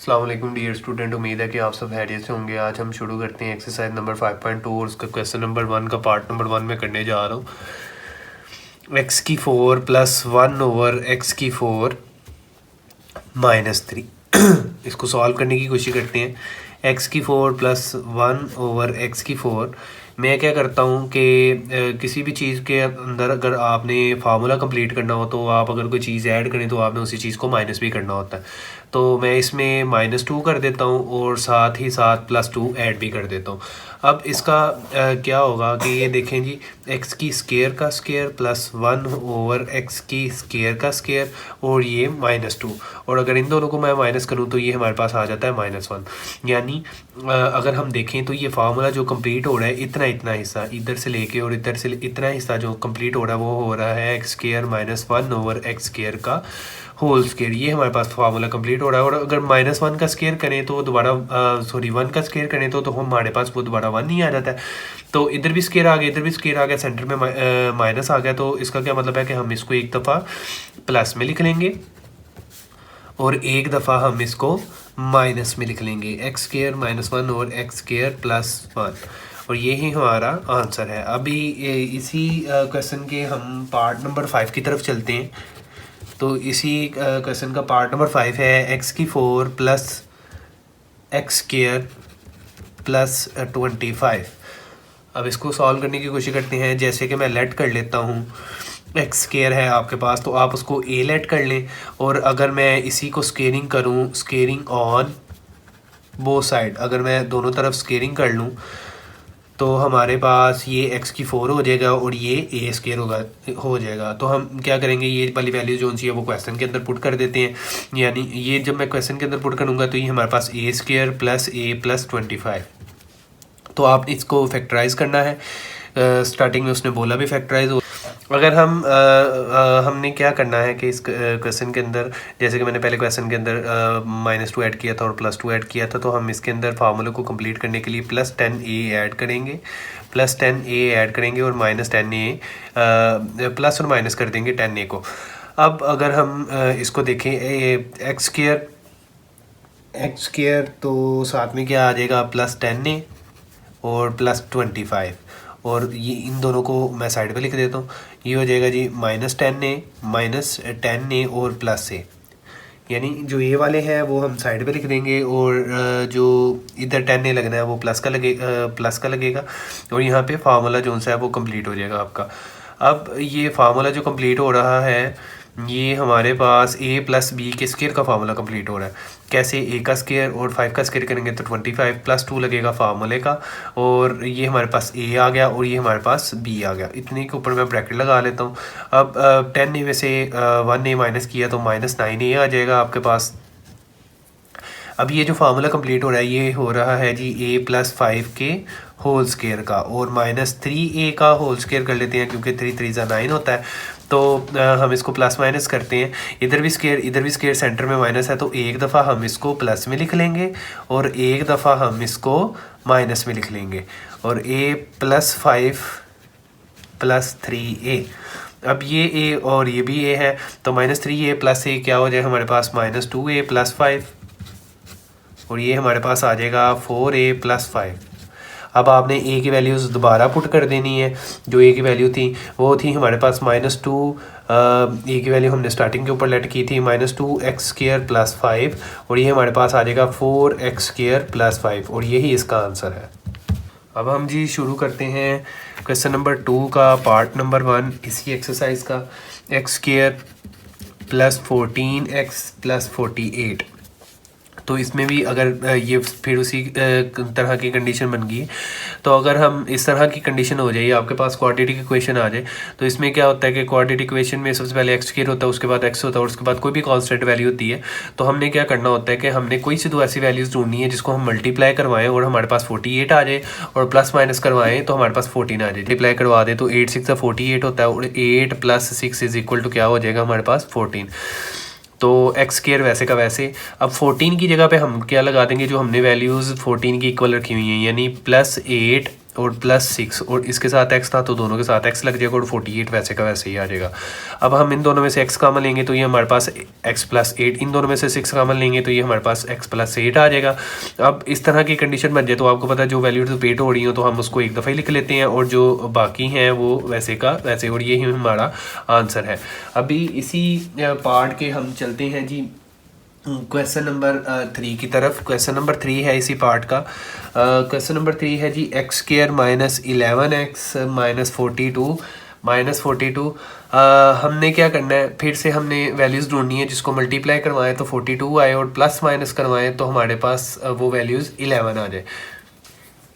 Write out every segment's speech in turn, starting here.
अस्सलाम वालेकुम dear student, उम्मीद है कि आप सब खैरियत से होंगे। आज हम शुरू करते हैं एक्सरसाइज नंबर 5.2 और उसका क्वेश्चन नंबर 1 का पार्ट नंबर 1 में करने जा रहा हूँ। एक्स की 4 प्लस 1 ओवर एक्स की 4 माइनस 3 इसको सॉल्व करने की कोशिश करते हैं। एक्स की 4 प्लस 1 ओवर एक्स की 4 मैं क्या करता हूँ कि किसी भी चीज़ के अंदर अगर आपने फार्मूला कंप्लीट करना हो तो आप अगर कोई चीज़ ऐड करें तो आपने उसी चीज़ को माइनस भी करना होता है। तो मैं इसमें -2 कर देता हूँ और साथ ही साथ +2 ऐड भी कर देता हूँ। अब इसका क्या होगा कि ये देखें जी, एक्स की स्केयर का स्केयर प्लस 1 ओवर एक्स की स्केयर का स्केयर और ये -2, और अगर इन दोनों को मैं माइनस करूँ तो ये हमारे पास आ जाता है -1। यानी अगर हम देखें तो ये फार्मूला जो कंप्लीट हो रहा है, इतना इतना हिस्सा इधर से लेके और इधर से इतना हिस्सा जो कंप्लीट हो रहा है वो हो रहा है x square -1 over x square का होल स्केयर। ये हमारे पास फार्मूला कंप्लीट हो रहा है। और अगर -1 का स्केयर करें तो दोबारा 1 का स्केयर करें तो हमारे पास वो दोबारा 1 ही आ जाता है। तो इधर भी स्केयर आ गया, इधर भी स्केयर आ गया, सेंटर में माइनस आ गया। तो इसका क्या मतलब है कि हम इसको एक दफ़ा प्लस में लिख लेंगे और एक दफ़ा हम इसको माइनस में लिख लेंगे। एक्स स्केयर -1 और एक्स स्केयर +1, और यही हमारा आंसर है। अभी इसी क्वेश्चन के हम पार्ट नंबर 5 की तरफ चलते हैं। तो इसी क्वेश्चन का पार्ट नंबर 5 है एक्स की 4 प्लस एक्स स्केयर +25। अब इसको सॉल्व करने की कोशिश करते हैं। जैसे कि मैं लेट कर लेता हूँ, एक्स स्केयर है आपके पास तो आप उसको ए लेट कर लें, और अगर मैं इसी को स्केयरिंग करूँ, स्केयरिंग ऑन बोथ साइड, अगर मैं दोनों तरफ स्केयरिंग कर लूँ तो हमारे पास ये एक्स की 4 हो जाएगा और ये ए स्केयर हो जाएगा। तो हम क्या करेंगे, ये वाली वैल्यू जो सी है वो क्वेश्चन के अंदर पुट कर देते हैं। यानी ये जब मैं क्वेश्चन के अंदर पुट करूँगा तो ये हमारे पास ए स्केयर प्लस ए प्लस 25। तो आप इसको फैक्टराइज करना है। स्टार्टिंग में उसने बोला भी फैक्टराइज हो। अगर हमने क्या करना है कि इस क्वेश्चन के अंदर, जैसे कि मैंने पहले क्वेश्चन के अंदर -2 ऐड किया था और +2 ऐड किया था, तो हम इसके अंदर फार्मूले को कंप्लीट करने के लिए +10a ऐड करेंगे, +10a ऐड करेंगे और -10a प्लस और माइनस कर देंगे 10a को। अब अगर हम इसको देखें, एक्स स्केयर तो साथ में क्या आ जाएगा, +10a और +25, और ये इन दोनों को मैं साइड पे लिख देता हूँ। ये हो जाएगा जी -10a और +a। यानी जो ये वाले हैं वो हम साइड पे लिख देंगे और जो इधर 10a लगना है वो प्लस का लगेगा, और यहाँ पे फार्मूला जो सा है वो कंप्लीट हो जाएगा आपका। अब ये फार्मूला जो कंप्लीट हो रहा है, ये हमारे पास a प्लस बी के स्केयर का फार्मूला कंप्लीट हो रहा है। कैसे, a का स्केयर और 5 का स्केयर करेंगे तो 25 +2 लगेगा फार्मूले का, और ये हमारे पास a आ गया और ये हमारे पास b आ गया। इतने के ऊपर मैं ब्रैकेट लगा लेता हूँ। अब 10a में से 1a माइनस किया तो -9a आ जाएगा आपके पास। अब ये जो फार्मूला कंप्लीट हो रहा है ये हो रहा है जी a + 5 के होल स्केयर का, और -3a का होल स्केयर कर लेते हैं क्योंकि 3 3 9 होता है। तो हम इसको प्लस माइनस करते हैं। इधर भी स्केयर सेंटर में माइनस है, तो एक दफ़ा हम इसको प्लस में लिख लेंगे और एक दफ़ा हम इसको माइनस में लिख लेंगे, और a + 5 + 3a। अब ये a और ये भी a है, तो -3a + a क्या हो जाएगा हमारे पास, -2a + 5, और ये हमारे पास आ जाएगा 4a + 5। अब आपने a की वैल्यूज़ दोबारा पुट कर देनी है। जो a की वैल्यू थी वो थी हमारे पास -2, a की वैल्यू हमने स्टार्टिंग के ऊपर लेट की थी -2x² + 5, और ये हमारे पास आ जाएगा 4x² + 5, और यही इसका आंसर है। अब हम जी शुरू करते हैं क्वेश्चन नंबर 2 का पार्ट नंबर 1 इसी एक्सरसाइज का। x² + 14x + 48। तो इसमें भी अगर ये फिर उसी तरह की कंडीशन बन गई, तो अगर हम इस तरह की कंडीशन हो जाए, आपके पास क्वाड्रेटिक इक्वेशन आ जाए, तो इसमें क्या होता है कि क्वाड्रेटिक इक्वेशन में सबसे पहले एक्स स्क्वायर होता है, उसके बाद एक्स होता है, और उसके बाद कोई भी कांस्टेंट वैल्यू होती है। तो हमने क्या करना होता है कि हमने कोई सी दो ऐसी वैल्यूज़ ढूंढनी है जिसको हम मल्टीप्लाई करवाएं और हमारे पास 48 आ जाए, और प्लस माइनस करवाएं तो हमारे पास 14 आ जाए। मल्टीप्लाई करवा दे तो 8 6 48 होता है, और 8 + 6 = क्या हो जाएगा हमारे पास 14। तो एक्स स्क्वायर वैसे का वैसे। अब 14 की जगह पे हम क्या लगा देंगे, जो हमने वैल्यूज़ 14 की इक्वल रखी हुई हैं, यानी +8 और +6 और इसके साथ x था तो दोनों के साथ x लग जाएगा और 48 वैसे का वैसे ही आ जाएगा। अब हम इन दोनों में से x कॉमन लेंगे तो ये हमारे पास x+8, इन दोनों में से 6 कॉमन लेंगे तो ये हमारे पास x+8 आ जाएगा। अब इस तरह की कंडीशन बन जाए तो आपको पता है जो वैल्यू रिपीट हो रही हो तो हम उसको एक दफ़ा ही लिख लेते हैं और जो बाकी हैं वो वैसे का वैसे, और यही हमारा आंसर है। अभी इसी पार्ट के हम चलते हैं जी क्वेश्चन नंबर 3 की तरफ। क्वेश्चन नंबर 3 है इसी पार्ट का। क्वेश्चन नंबर 3 है जी x² -11x -42 हमने क्या करना है, फिर से हमने वैल्यूज़ ढूंढनी है जिसको मल्टीप्लाई करवाएं तो 42 आए और प्लस माइनस करवाएं तो हमारे पास वो वैल्यूज़ 11 आ जाए।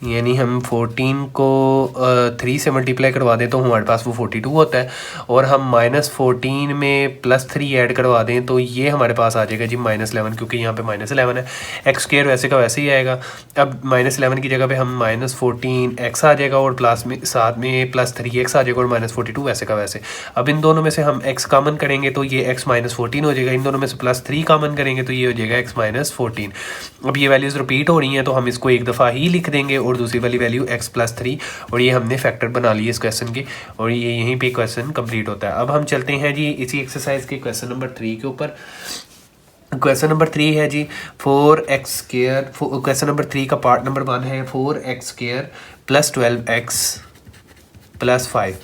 यानी हम 14 को 3 से मल्टीप्लाई करवा दें तो हमारे पास वो 42 होता है, और हम -14 में +3 ऐड करवा दें तो ये हमारे पास आ जाएगा जी -11, क्योंकि यहाँ पे -11 है। x² वैसे का वैसे ही आएगा। अब -11 की जगह पे हम -14x आ जाएगा और प्लस में साथ में +3x आ जाएगा और -42 वैसे का वैसे। अब इन दोनों में से हम x कॉमन करेंगे तो ये x -14 हो जाएगा। इन दोनों में से +3 कॉमन करेंगे तो ये हो जाएगा x -14। अब ये वैल्यूज़ रिपीट हो रही हैं तो हम इसको एक दफ़ा ही लिख देंगे और दूसरी वाली वैल्यू x+3, और ये हमने फैक्टर बना लिए इस क्वेश्चन के, और ये यहीं पे क्वेश्चन कंप्लीट होता है। अब हम चलते हैं जी इसी एक्सरसाइज के क्वेश्चन नंबर 3 के ऊपर। क्वेश्चन नंबर 3 है जी 4x²। क्वेश्चन नंबर 3 का पार्ट नंबर 1 है 4x² + 12x + 5।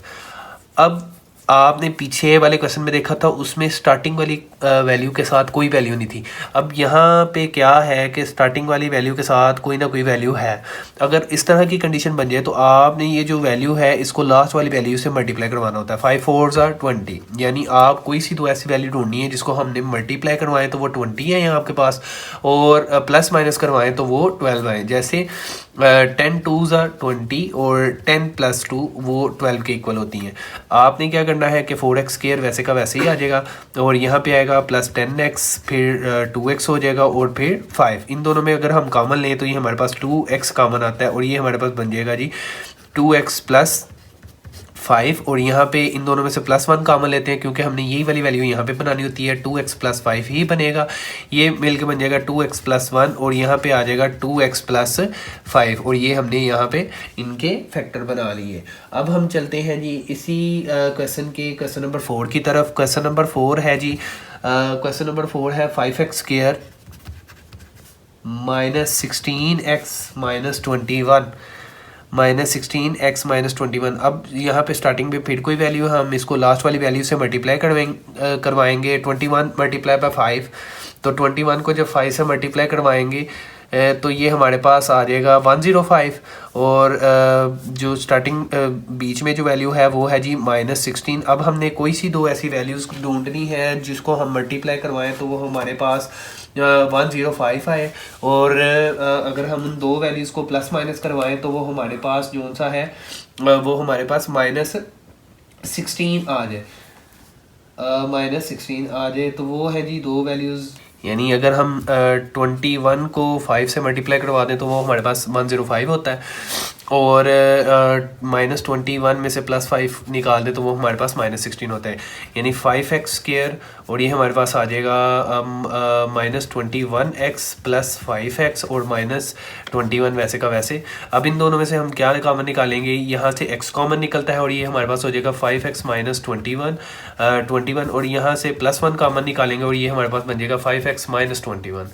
अब आपने पीछे वाले क्वेश्चन में देखा था उसमें स्टार्टिंग वाली वैल्यू के साथ कोई वैल्यू नहीं थी। अब यहाँ पे क्या है कि स्टार्टिंग वाली वैल्यू के साथ कोई ना कोई वैल्यू है। अगर इस तरह की कंडीशन बन जाए तो आपने ये जो वैल्यू है इसको लास्ट वाली वैल्यू से मल्टीप्लाई करवाना होता है। 5 4s are 20, यानी आप कोई सी तो ऐसी वैल्यू ढूंढनी है जिसको हमने मल्टीप्लाई करवाएं तो वो 20 है यहाँ आपके पास, और प्लस माइनस करवाएं तो वो 12 आए। जैसे 10 2s are 20 और 10 + 2 वो 12 के इक्वल होती हैं। आपने क्या करना है कि 4x² वैसे का वैसे ही आ जाएगा, और यहाँ पे आएगा +10x, फिर 2x हो जाएगा और फिर 5। इन दोनों में अगर हम कॉमन लें तो ये हमारे पास 2x कॉमन आता है और ये हमारे पास बन जाएगा जी 2x + 5, और यहाँ पे इन दोनों में से +1 कॉमन लेते हैं क्योंकि हमने यही वाली वैल्यू यहाँ पे बनानी होती है। 2x + 5 ही बनेगा, ये मिलकर बन जाएगा 2x + 1, और यहाँ पे आ जाएगा 2x + 5, और ये हमने यहाँ पे इनके फैक्टर बना लिए। अब हम चलते हैं जी इसी क्वेश्चन के क्वेश्चन नंबर 4 की तरफ। क्वेश्चन नंबर 4 है जी क्वेश्चन नंबर 4 है 5x² -16x -21 -16x -21। अब यहाँ पे स्टार्टिंग में फिर कोई वैल्यू, हम इसको लास्ट वाली वैल्यू से मल्टीप्लाई करवाएंगे। 21 × 5, तो 21 को जब 5 से मल्टीप्लाई करवाएंगे तो ये हमारे पास आ जाएगा 105, और जो स्टार्टिंग बीच में जो वैल्यू है वो है जी -16। अब हमने कोई सी दो ऐसी वैल्यूज़ ढूंढनी है जिसको हम मल्टीप्लाई करवाएं तो वो हमारे पास 105 आए, और अगर हम उन दो वैल्यूज़ को प्लस माइनस करवाएं तो वो हमारे पास जो सा है वो हमारे पास -16 आ जाए। -16 आ जाए तो वो है जी दो वैल्यूज़, यानी अगर हम 21 को 5 से मल्टीप्लाई करवा दें तो वो हमारे पास 105 होता है, और -21 में से +5 निकाल दें तो वो हमारे पास -16 होता है। यानी 5x², और ये हमारे पास आ जाएगा -21x + 5x और -21 वैसे का वैसे। अब इन दोनों में से हम क्या कॉमन निकालेंगे, यहाँ से x कॉमन निकलता है और ये हमारे पास हो जाएगा 5x - 21, और यहाँ से +1 कॉमन निकालेंगे और ये हमारे पास बन जाएगा 5x - 21।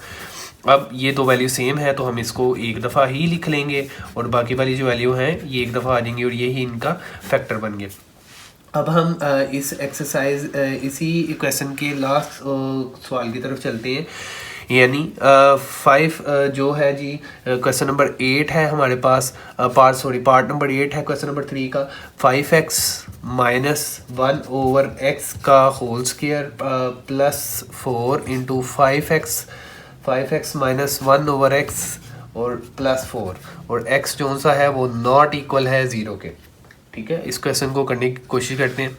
अब ये दो वैल्यू सेम है तो हम इसको एक दफ़ा ही लिख लेंगे, और बाकी वाली जो वैल्यू हैं ये एक दफ़ा आ जाएंगी, और यही इनका फैक्टर बन गया। अब हम इस एक्सरसाइज इसी क्वेश्चन के लास्ट सवाल की तरफ चलते हैं। यानी 5 जो है जी क्वेश्चन नंबर 8 है हमारे पास, पार्ट नंबर 8 है क्वेश्चन नंबर 3 का। 5x - 1/x का होल स्क्वायर +4 × 5x - 1/x और +4, और x जो सा है वो नॉट इक्वल है 0 के। ठीक है, इस क्वेश्चन को करने की कोशिश करते हैं।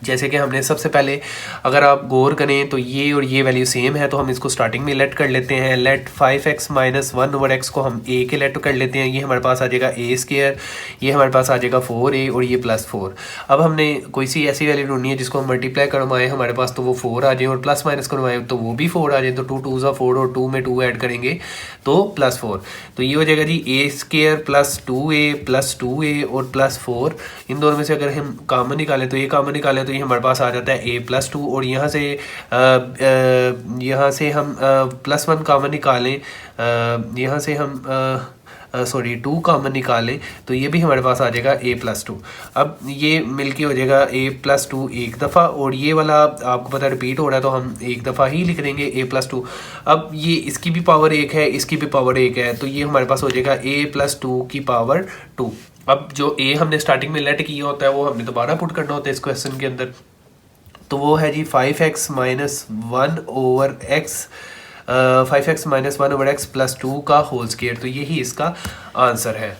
जैसे कि हमने सबसे पहले अगर आप गौर करें तो ये और ये वैल्यू सेम है, तो हम इसको स्टार्टिंग में लेट कर लेते हैं। लेट 5x माइनस 1/x को हम a के लेट कर लेते हैं, ये हमारे पास आ जाएगा a स्क्वायर, ये हमारे पास आ जाएगा 4a और ये +4। अब हमने कोई सी ऐसी वैल्यू ढूंढनी है जिसको हम मल्टीप्लाई करवाएं हमारे पास तो वो 4 आ जाए, और प्लस माइनस करवाएं तो वो भी 4 आ जाए, तो 2 2 ज़ा 4 और 2 में 2 ऐड करेंगे तो +4। तो ये हो जाएगा जी a स्क्वायर प्लस 2a और +4। इन दोनों में से अगर हम कॉमन निकालें तो ये कॉमन निकालें तो ये हमारे पास आ जाता है a+2, और यहाँ से हम +1 कॉमन निकालें, यहाँ से हम 2 कॉमन निकालें तो ये भी हमारे पास आ जाएगा a+2। अब ये मिलके हो जाएगा a+2 एक दफ़ा, और ये वाला आपको पता रिपीट हो रहा है तो हम एक दफ़ा ही लिख देंगे a+2। अब ये इसकी भी पावर 1 है, इसकी भी पावर 1 है, तो ये हमारे पास हो जाएगा a+2 की पावर 2। अब जो a हमने स्टार्टिंग में लेट किया होता है वो हमने दोबारा पुट करना होता है इस क्वेश्चन के अंदर, तो वो है जी 5x माइनस 1/x +2 का होल स्क्वायर। तो यही इसका आंसर है।